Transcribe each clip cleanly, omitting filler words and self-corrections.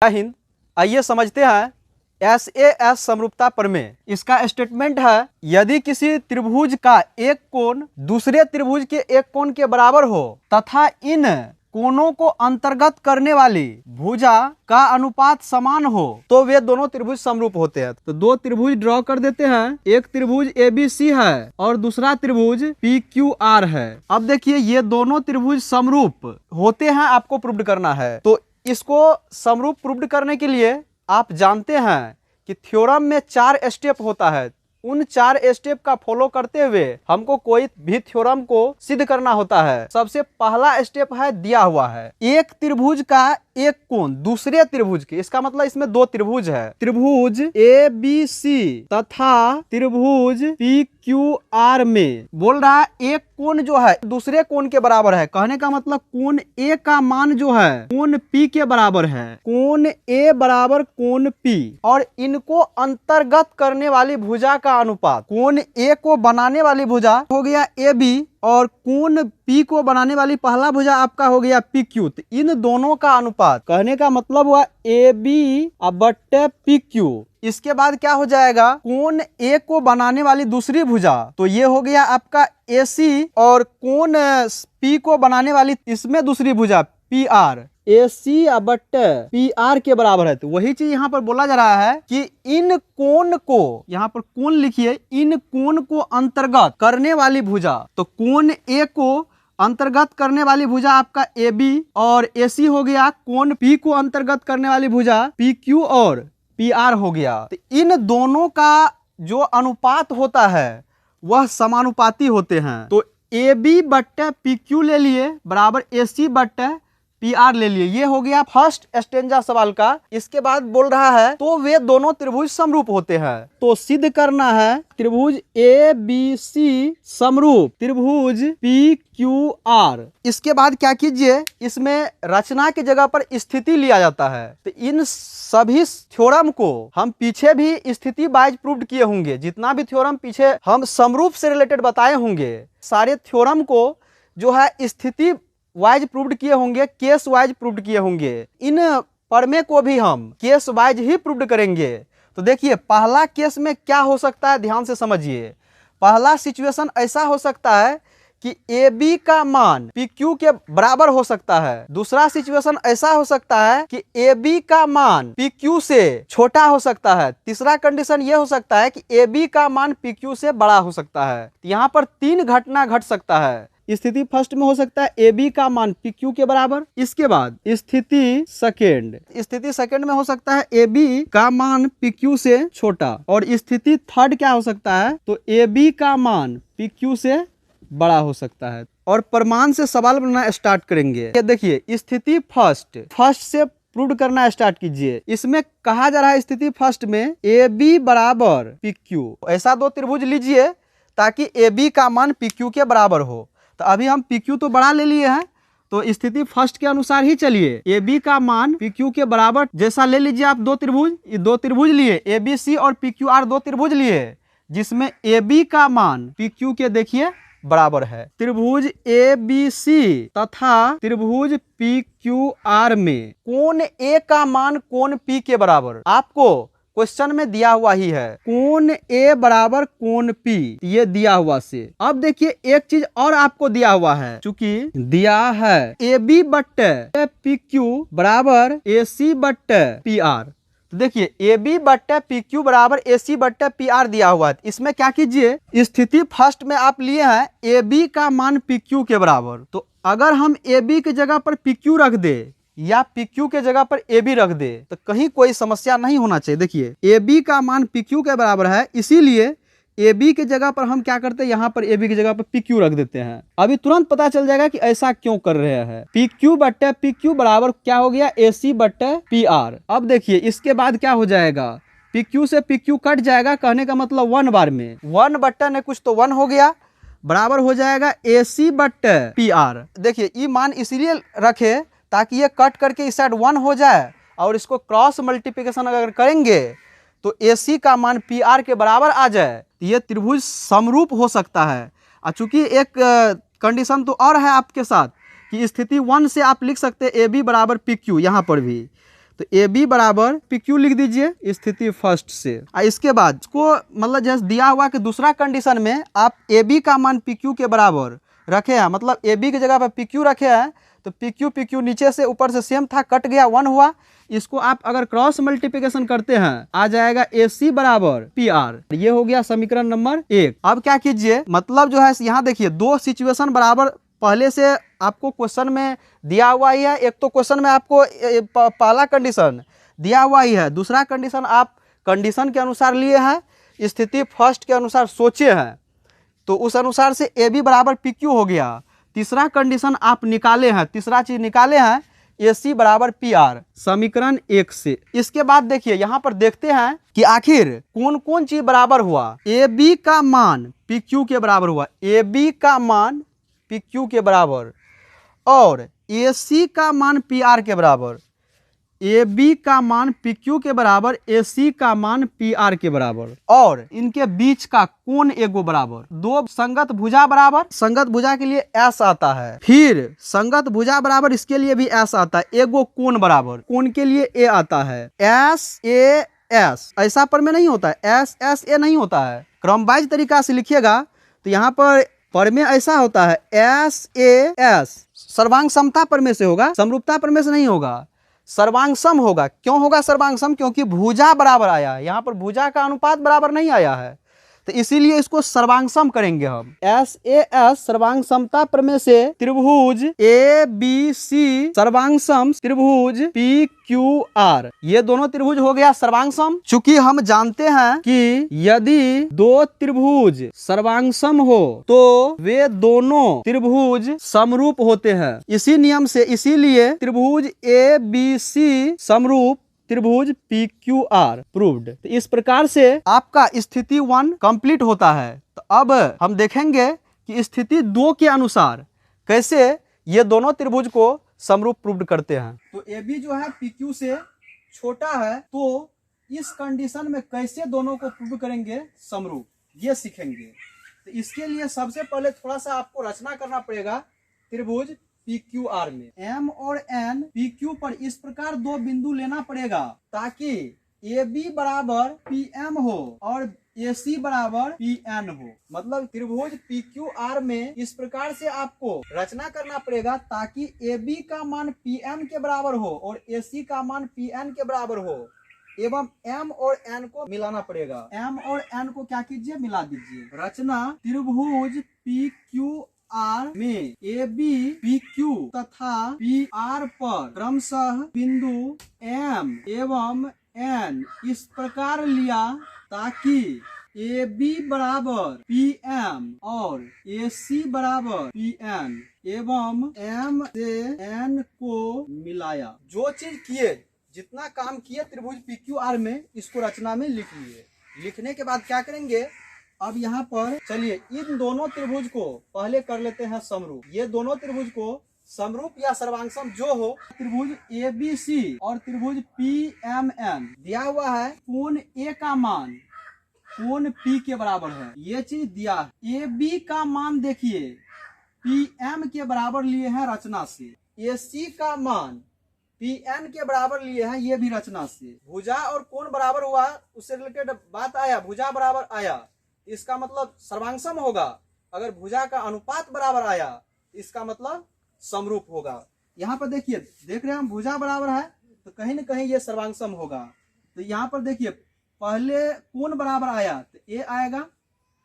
जय हिंद। आइए समझते हैं SAS समरूपता प्रमेय। इसका स्टेटमेंट है, यदि किसी त्रिभुज का एक कोण दूसरे त्रिभुज के एक कोण के बराबर हो तथा इन कोणों को अंतर्गत करने वाली भुजा का अनुपात समान हो तो वे दोनों त्रिभुज समरूप होते हैं। तो दो त्रिभुज ड्रॉ कर देते हैं। एक त्रिभुज ABC है और दूसरा त्रिभुज PQR है। अब देखिए, ये दोनों त्रिभुज समरूप होते हैं, आपको प्रूव करना है। तो इसको समरूप प्रूव करने के लिए आप जानते हैं कि थ्योरम में 4 स्टेप होता है। उन 4 स्टेप का फॉलो करते हुए हमको कोई भी थ्योरम को सिद्ध करना होता है। सबसे पहला स्टेप है, दिया हुआ है एक त्रिभुज का एक कोण दूसरे त्रिभुज के, इसका मतलब इसमें दो त्रिभुज है, त्रिभुज ABC तथा त्रिभुज PQR में बोल रहा है एक कोण जो है दूसरे कोण के बराबर है। कहने का मतलब कोण A का मान जो है कोण P के बराबर है। कोण A बराबर कोण P और इनको अंतर्गत करने वाली भुजा का अनुपात, कोण A को बनाने वाली भुजा हो गया AB और कोण P को बनाने वाली पहला भुजा आपका हो गया PQ। तो इन दोनों का अनुपात, कहने का मतलब हुआ AB बट्टे PQ। इसके बाद क्या हो जाएगा, कोण A को बनाने वाली दूसरी भुजा, तो ये हो गया आपका AC और कोण P को बनाने वाली इसमें दूसरी भुजा PR, AC बट्टे PR के बराबर है। तो वही चीज यहाँ पर बोला जा रहा है कि इन कोण को, यहाँ पर कोण लिखिए, इन कोण को अंतर्गत करने वाली भुजा, तो कोण A को अंतर्गत करने वाली भुजा आपका AB और AC हो गया, कोण P को अंतर्गत करने वाली भुजा PQ और PR हो गया। तो इन दोनों का जो अनुपात होता है वह समानुपाती होते हैं। तो AB बट्टे PQ ले लिए बराबर AC बट्टे PR ले लिए। ये हो गया फर्स्ट स्टेंजा सवाल का। इसके बाद बोल रहा है तो वे दोनों त्रिभुज समरूप होते हैं। तो सिद्ध करना है त्रिभुज ABC समरूप त्रिभुज PQR। इसके बाद क्या कीजिए, इसमें रचना की जगह पर स्थिति लिया जाता है। तो इन सभी थ्योरम को हम पीछे भी स्थिति वाइज प्रूव किए होंगे। जितना भी थ्योरम पीछे हम समरूप से रिलेटेड बताए होंगे, सारे थ्योरम को जो है स्थिति वाइज प्रूव्ड किए होंगे, केस वाइज प्रूव्ड किए होंगे। इन प्रमेय को भी हम केस वाइज ही प्रूव्ड करेंगे। तो देखिए, पहला केस में क्या हो सकता है, ध्यान से समझिए। पहला सिचुएशन ऐसा हो सकता है कि AB का मान PQ के बराबर हो सकता है। दूसरा सिचुएशन ऐसा हो सकता है कि AB का मान PQ से छोटा हो सकता है। तीसरा कंडीशन यह हो सकता है कि AB का मान PQ से बड़ा हो सकता है। यहाँ पर 3 घटना घट सकता है। स्थिति फर्स्ट में हो सकता है AB का मान PQ के बराबर। इसके बाद स्थिति सेकंड में हो सकता है AB का मान PQ से छोटा। और स्थिति थर्ड क्या हो सकता है, तो AB का मान PQ से बड़ा हो सकता है। और प्रमाण से सवाल बनाना स्टार्ट करेंगे। देखिए, स्थिति फर्स्ट से प्रूव करना स्टार्ट कीजिए। इसमें कहा जा रहा है स्थिति फर्स्ट में AB बराबर PQ। ऐसा दो त्रिभुज लीजिए ताकि AB का मान PQ के बराबर हो। तो अभी हम PQ तो बड़ा ले लिए हैं, तो स्थिति फर्स्ट के अनुसार ही चलिए। AB का मान PQ के बराबर जैसा ले लीजिए आप। दो त्रिभुज लिए, ABC और PQR दो त्रिभुज लिए, जिसमें AB का मान PQ के देखिए बराबर है। त्रिभुज ABC तथा त्रिभुज PQR में कोण A का मान कोण P के बराबर आपको क्वेश्चन में दिया हुआ ही है। कोण A बराबर कोण P, ये दिया हुआ से। अब देखिए, एक चीज और आपको दिया हुआ है, चूंकि दिया है AB बट्टे PQ बराबर AC बट्टे PR। तो देखिए, AB बट्टे PQ बराबर AC बट्टे PR दिया हुआ है। इसमें क्या कीजिए, स्थिति फर्स्ट में आप लिए हैं AB का मान PQ के बराबर। तो अगर हम AB की जगह पर PQ रख दे या PQ के जगह पर AB रख दे तो कहीं कोई समस्या नहीं होना चाहिए। देखिए, AB का मान PQ के बराबर है, इसीलिए AB की जगह पर हम क्या करते हैं, यहाँ पर AB की जगह पर PQ रख देते हैं। अभी तुरंत पता चल जाएगा कि ऐसा क्यों कर रहे हैं। PQ बट्टे PQ बराबर क्या हो गया, AC बट्टे PR। अब देखिए, इसके बाद क्या हो जाएगा, PQ से PQ कट जाएगा। कहने का मतलब 1 बार में 1 बट्टे ने कुछ तो 1 हो गया, बराबर हो जाएगा AC बट्टे PR। देखिए, ये मान इसीलिए रखे ताकि ये कट करके इस साइड 1 हो जाए, और इसको क्रॉस मल्टीप्लिकेशन अगर करेंगे तो AC का मान PR के बराबर आ जाए। तो ये त्रिभुज समरूप हो सकता है। और चूंकि एक कंडीशन तो और है आपके साथ कि स्थिति 1 से आप लिख सकते हैं AB बराबर PQ यहाँ पर भी। तो ए बी बराबर पी क्यू लिख दीजिए स्थिति फर्स्ट से। इसके बाद इसको मतलब जैसे दिया हुआ कि दूसरा कंडीशन में आप ए बी का मान पी क्यू के बराबर रखे हैं, मतलब ए बी की जगह पर पी क्यू रखे हैं, तो पी क्यू नीचे से ऊपर से सेम था, कट गया 1 हुआ। इसको आप अगर क्रॉस मल्टीप्लिकेशन करते हैं आ जाएगा ए सी बराबर पी आर। ये हो गया समीकरण नंबर 1। अब क्या कीजिए, मतलब जो है यहाँ देखिए दो सिचुएशन बराबर पहले से आपको क्वेश्चन में दिया हुआ ही है। एक तो क्वेश्चन में आपको पहला कंडीशन दिया हुआ ही है, दूसरा कंडीशन आप कंडीशन के अनुसार लिए हैं, स्थिति फर्स्ट के अनुसार सोचे हैं, तो उस अनुसार से ए बी बराबर पी क्यू हो गया। तीसरा कंडीशन आप निकाले हैं, तीसरा चीज निकाले हैं ए सी बराबर पी आर समीकरण 1 से। इसके बाद देखिए यहाँ पर देखते हैं कि आखिर कौन कौन चीज बराबर हुआ। ए बी का मान पी क्यू के बराबर हुआ, ए बी का मान पी क्यू के बराबर, और ए सी का मान पी आर के बराबर। ए बी का मान पी क्यू के बराबर, ए सी का मान पी आर के बराबर, और इनके बीच का कोण एगो बराबर। दो संगत भुजा बराबर, संगत भुजा के लिए एस आता है, फिर संगत भुजा बराबर इसके लिए भी एस आता है, एगो कोण बराबर, कोण के लिए ए आता है, एस ए एस। ऐसा पर में नहीं होता है, एस एस ए नहीं होता है, क्रमवाइज तरीका से लिखिएगा तो यहाँ पर में ऐसा होता है एस ए एस। सर्वांग समता पर में से होगा, समरूपता पर में से नहीं होगा, सर्वांग सम होगा। क्यों होगा सर्वांग सम? क्योंकि भुजा बराबर आया है, यहाँ पर भुजा का अनुपात बराबर नहीं आया है, तो इसीलिए इसको सर्वांग सम करेंगे हम। एस ए एस सर्वांग समता प्रमेय से त्रिभुज ए बी सी सर्वांग सम त्रिभुज पी क्यू आर, ये दोनों त्रिभुज हो गया सर्वांग सम। चूंकि हम जानते हैं कि यदि दो त्रिभुज सर्वांग सम हो तो वे दोनों त्रिभुज समरूप होते हैं, इसी नियम से इसीलिए त्रिभुज ए बी सी समरूप त्रिभुज पी क्यू आर प्रूव्ड। तो इस प्रकार से आपका स्थिति 1 कंप्लीट होता है। तो अब हम देखेंगे कि स्थिति 2 के अनुसार कैसे ये दोनों त्रिभुज को समरूप प्रूव्ड करते हैं। तो ए बी जो है पी क्यू से छोटा है, तो इस कंडीशन में कैसे दोनों को प्रूव करेंगे समरूप, ये सीखेंगे। तो इसके लिए सबसे पहले थोड़ा सा आपको रचना करना पड़ेगा त्रिभुज पी क्यू आर में। एम और एन पी क्यू पर इस प्रकार दो बिंदु लेना पड़ेगा ताकि ए बी बराबर पी एम हो और ए सी बराबर पी एन हो। मतलब त्रिभुज पी क्यू आर में इस प्रकार से आपको रचना करना पड़ेगा ताकि ए बी का मान पी एम के बराबर हो और ए सी का मान पी एन के बराबर हो, एवं m और n को मिलाना पड़ेगा। m और n को क्या कीजिए, मिला दीजिए। रचना त्रिभुज पी क्यू आर में ए बी पी क्यू तथा पी आर पर क्रमशः बिंदु m एवं n इस प्रकार लिया ताकि ए बी बराबर पी एम और ए सी बराबर पी एन एवं m से n को मिलाया। जो चीज किए, जितना काम किए त्रिभुज पी क्यू आर में, इसको रचना में लिख लिए। लिखने के बाद क्या करेंगे, अब यहाँ पर चलिए इन दोनों त्रिभुज को पहले कर लेते हैं समरूप। ये दोनों त्रिभुज को समरूप या सर्वांगसम जो हो, त्रिभुज ए बी सी और त्रिभुज पी एम एन दिया हुआ है। कोण ए का मान कोण पी के बराबर है, ये चीज दिया है। ए बी का मान देखिए पी एम के बराबर लिए हैं रचना से, ए सी का मान पी एन के बराबर लिए हैं, ये भी रचना से। भुजा और कोण बराबर हुआ, उससे रिलेटेड बात आया, भुजा बराबर आया, इसका मतलब सर्वांगसम होगा। अगर भुजा का अनुपात बराबर आया, इसका मतलब समरूप होगा। यहाँ पर देखिए, देख रहे हैं हम भुजा बराबर है तो कहीं न कहीं ये सर्वांगसम होगा। तो यहाँ पर देखिए पहले कोण बराबर आया तो ए आएगा,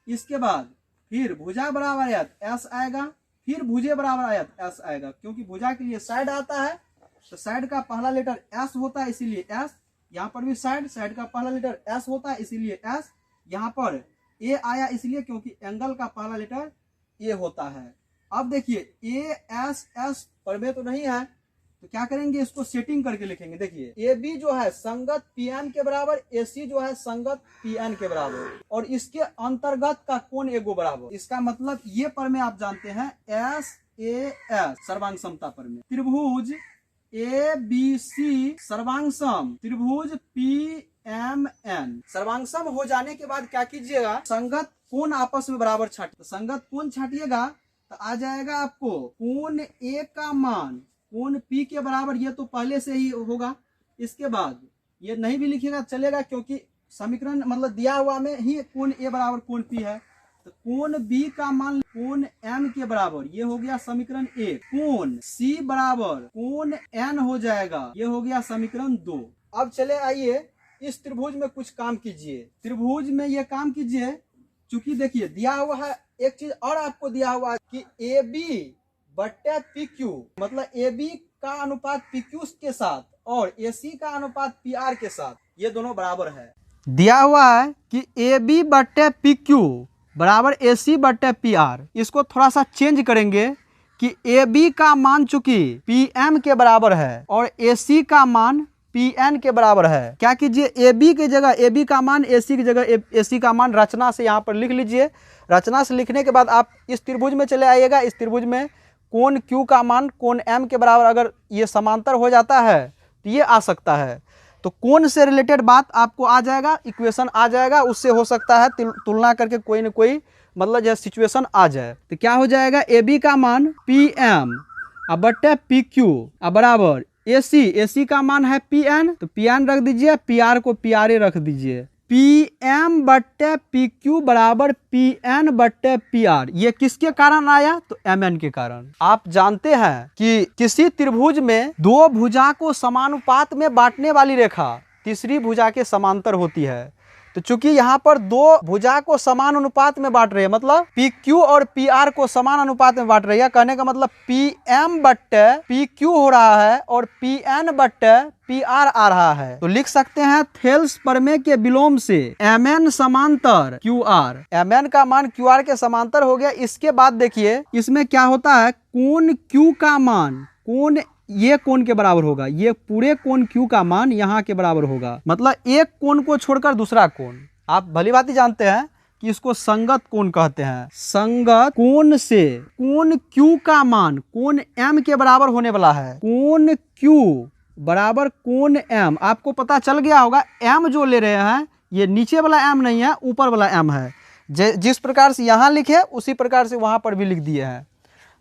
इसके बाद फिर भुजा बराबर आया तो एस आएगा, फिर भुजे बराबर आया तो एस आएगा। क्योंकि भुजा के लिए साइड आता है तो साइड का पहला लेटर एस होता है, इसीलिए एस। यहाँ पर भी साइड का पहला लेटर एस होता है, इसीलिए एस। यहाँ पर ए आया इसलिए क्योंकि एंगल का पहला लेटर ए होता है। अब देखिए ए एस एस पर में तो नहीं है, तो क्या करेंगे, इसको सेटिंग करके लिखेंगे। देखिए ए बी जो है संगत पी एन के बराबर, ए सी जो है संगत पी एन के बराबर, और इसके अंतर्गत का कोण एगो बराबर। इसका मतलब ये पर में आप जानते हैं एस ए एस सर्वांग समता पर में। त्रिभुज ए बी सी सर्वांगसम त्रिभुज पी एम एन सर्वांगसम हो जाने के बाद क्या कीजिएगा, संगत कोण आपस में बराबर छाटिए। तो संगत कोण छाटिएगा तो आ जाएगा आपको कोण ए का मान कोण पी के बराबर, ये तो पहले से ही होगा, इसके बाद ये नहीं भी लिखेगा चलेगा, क्योंकि समीकरण मतलब दिया हुआ में ही कोण ए बराबर कोण पी है। तो कोण बी का मान कोण एम के बराबर, ये हो गया समीकरण 1। कोण सी बराबर कोण एन हो जाएगा, ये हो गया समीकरण 2। अब चले आइए इस त्रिभुज में कुछ काम कीजिए। त्रिभुज में ये काम कीजिए, चूंकि देखिए दिया हुआ है एक चीज और आपको दिया हुआ है कि ए बी बट्टे पी क्यू, मतलब ए बी का अनुपात पी क्यू के साथ और ए सी का अनुपात पी आर के साथ, ये दोनों बराबर है। दिया हुआ है कि ए बी बट्टे पी क्यू बराबर ए सी बट्टे पी आर। इसको थोड़ा सा चेंज करेंगे कि ए बी का मान चूंकि पी एम के बराबर है और ए सी का मान पी एन के बराबर है। क्या कीजिए, ए बी की जगह ए बी का मान ए सी की जगह ए सी का मान रचना से यहाँ पर लिख लीजिए। रचना से लिखने के बाद आप इस त्रिभुज में चले आइएगा। इस त्रिभुज में कोण क्यू का मान कोण एम के बराबर अगर ये समांतर हो जाता है तो ये आ सकता है। तो कोण से रिलेटेड बात आपको आ जाएगा, इक्वेशन आ जाएगा, उससे हो सकता है तुलना करके कोई न कोई मतलब जो सिचुएशन आ जाए। तो क्या हो जाएगा, ए बी का मान पी एम बट्टे पी क्यू बराबर ए सी का मान है पी एन, तो पी एन रख दीजिए, पी आर को पी आर ए रख दीजिए। पी एम बट्टे पी क्यू बराबर पी एन बट्टे पी आर। ये किसके कारण आया, तो एम एन के कारण। आप जानते हैं कि किसी त्रिभुज में दो भुजा को समानुपात में बांटने वाली रेखा तीसरी भुजा के समांतर होती है। तो चूंकि यहाँ पर दो भुजा को समान अनुपात में बांट रही है, मतलब पी क्यू और पी आर को समान अनुपात में बांट रही है, कहने का मतलब पी एम बट्टे पी क्यू हो रहा है और पी एन बट्टे पी आर आ रहा है। तो लिख सकते हैं थेल्स प्रमेय के विलोम से एम एन समांतर क्यू आर। एम एन का मान क्यू आर के समांतर हो गया। इसके बाद देखिए इसमें क्या होता है, कोण क्यू का मान कोण ये कोण के बराबर होगा, ये पूरे कोण क्यू का मान यहाँ के बराबर होगा। मतलब एक कोण को छोड़कर दूसरा कोण, आप भली भांति जानते हैं कि इसको संगत कोण कहते हैं। संगत कोण से कोण क्यू का मान कोण एम के बराबर होने वाला है। कोण क्यू बराबर कोण एम, आपको पता चल गया होगा। एम जो ले रहे हैं ये नीचे वाला एम नहीं है, ऊपर वाला एम है। जिस प्रकार से यहाँ लिखे उसी प्रकार से वहां पर भी लिख दिए हैं।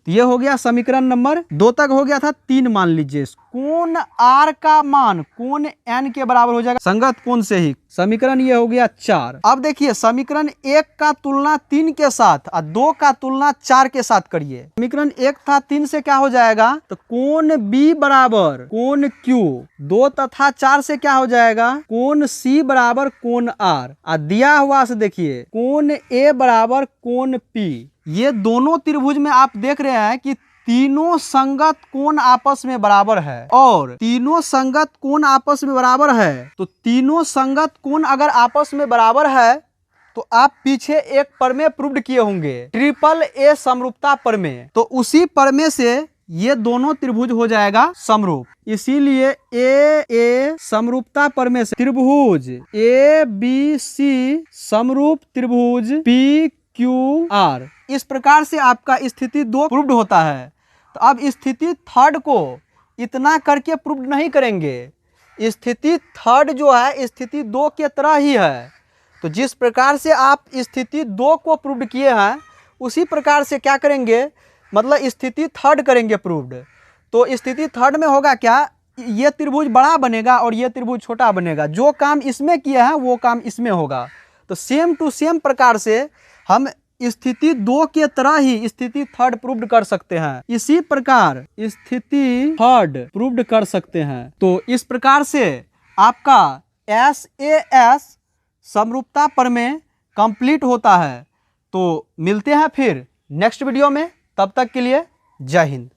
तो ये हो गया समीकरण नंबर 2 तक हो गया था। 3 मान लीजिए, कोण आर का मान कोण एन के बराबर हो जाएगा संगत कोण से ही। समीकरण ये हो गया 4। अब देखिए समीकरण 1 का तुलना 3 के साथ और 2 का तुलना 4 के साथ करिए। समीकरण 1 था 3 से क्या हो जाएगा, तो कोण बी बराबर कोण क्यू, 2 तथा 4 से क्या हो जाएगा, कोण सी बराबर कोण आर। और दिया हुआ से देखिए कोण ए बराबर कोण पी। ये दोनों त्रिभुज में आप देख रहे हैं कि तीनों संगत कोण आपस में बराबर है, और तीनों संगत कोण आपस में बराबर है। तो तीनों संगत कोण अगर आपस में बराबर है तो आप पीछे एक प्रमेय प्रूव किए होंगे, ट्रिपल ए समरूपता प्रमेय। तो उसी प्रमेय से ये दोनों त्रिभुज हो जाएगा समरूप। इसीलिए ए समरूपता प्रमेय से त्रिभुज ए बी सी समरूप त्रिभुज पी क्यू आर, इस प्रकार से आपका स्थिति 2 प्रूव्ड होता है। तो अब स्थिति 3 को इतना करके प्रूव नहीं करेंगे। स्थिति 3 जो है स्थिति 2 के तरह ही है। तो जिस प्रकार से आप स्थिति 2 को प्रूव्ड किए हैं उसी प्रकार से क्या करेंगे, मतलब स्थिति 3 करेंगे प्रूव्ड। तो स्थिति 3 में होगा क्या, ये त्रिभुज बड़ा बनेगा और ये त्रिभुज छोटा बनेगा। जो काम इसमें किया है वो काम इसमें होगा। तो सेम टू सेम प्रकार से हम स्थिति 2 के तरह ही स्थिति 3 प्रूव्ड कर सकते हैं। इसी प्रकार स्थिति 3 प्रूव्ड कर सकते हैं। तो इस प्रकार से आपका SAS समरूपता प्रमेय कंप्लीट होता है। तो मिलते हैं फिर नेक्स्ट वीडियो में, तब तक के लिए जय हिंद।